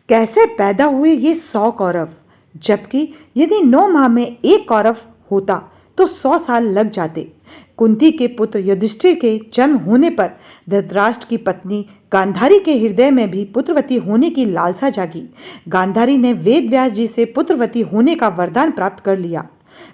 कैसे पैदा हुए ये 100 कौरव, जबकि यदि 9 माह में एक कौरव होता तो 100 साल लग जाते। कुंती के पुत्र युधिष्ठिर के जन्म होने पर धृतराष्ट्र की पत्नी गांधारी के हृदय में भी पुत्रवती होने की लालसा जागी। गांधारी ने वेद व्यास जी से पुत्रवती होने का वरदान प्राप्त कर लिया।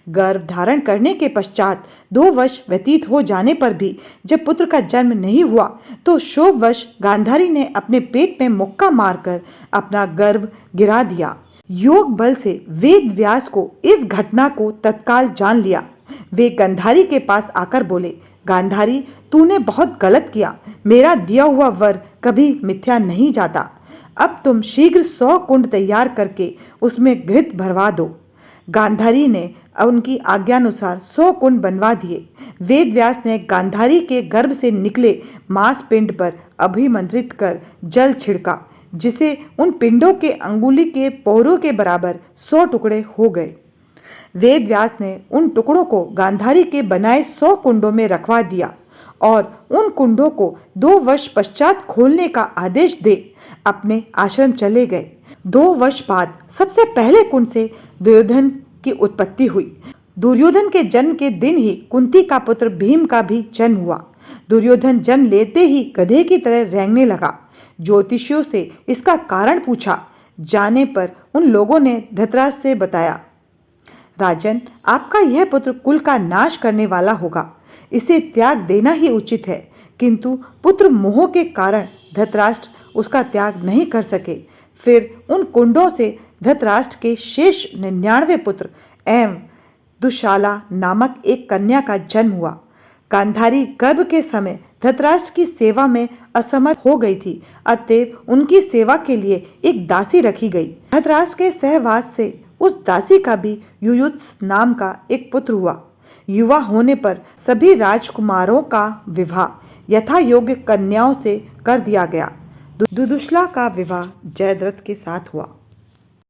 गर्भ धारण करने के पश्चात 2 वर्ष व्यतीत हो जाने पर भी जब पुत्र का जन्म नहीं हुआ तो शोकवश गांधारी ने अपने पेट में मुक्का मारकर अपना गर्भ गिरा दिया। योग बल से वेद व्यास को इस घटना को तत्काल जान लिया। वे गांधारी के पास आकर बोले, गांधारी, तूने बहुत गलत किया। मेरा दिया हुआ वर कभी मिथ्या नहीं जाता। अब तुम शीघ्र 100 कुंड तैयार करके उसमें घृत भरवा दो। गांधारी ने उनकी आज्ञानुसार 100 कुंड बनवा दिए। वेद व्यास ने गांधारी के गर्भ से निकले मांस पिंड पर अभिमंत्रित कर जल छिड़का, जिसे उन पिंडों के अंगुली के पोरों के बराबर 100 टुकड़े हो गए। वेद व्यास ने उन टुकड़ों को गांधारी के बनाए 100 कुंडों में रखवा दिया और उन कुंडों को 2 वर्ष पश्चात खोलने का आदेश दे अपने आश्रम चले गए। 2 वर्ष बाद सबसे पहले कुंड से दुर्योधन की उत्पत्ति हुई। दुर्योधन के जन्म के दिन ही कुंती का पुत्र भीम का भी जन्म हुआ। दुर्योधन जन्म लेते ही गधे की तरह रेंगने लगा। ज्योतिषियों से इसका कारण पूछा जाने पर उन लोगों ने धृतराष्ट्र से बताया, राजन, आपका यह पुत्र कुल का नाश करने वाला होगा। इसे त्याग देना ही उचित है। किंतु पुत्र मोह के कारण धृतराष्ट्र उसका त्याग नहीं कर सके। फिर उन कुंडों से धृतराष्ट्र के शेष 99 पुत्र एवं दुशाला नामक एक कन्या का जन्म हुआ। गांधारी गर्भ के समय धृतराष्ट्र की सेवा में असमर्थ हो गई थी, अतएव उनकी सेवा के लिए एक दासी रखी गई। धृतराष्ट्र के सहवास से उस दासी का भी युयुत्स नाम का एक पुत्र हुआ। युवा होने पर सभी राजकुमारों का विवाह यथा योग्य कन्याओं से कर दिया गया। दुदुशला का विवाह जयद्रथ के साथ हुआ।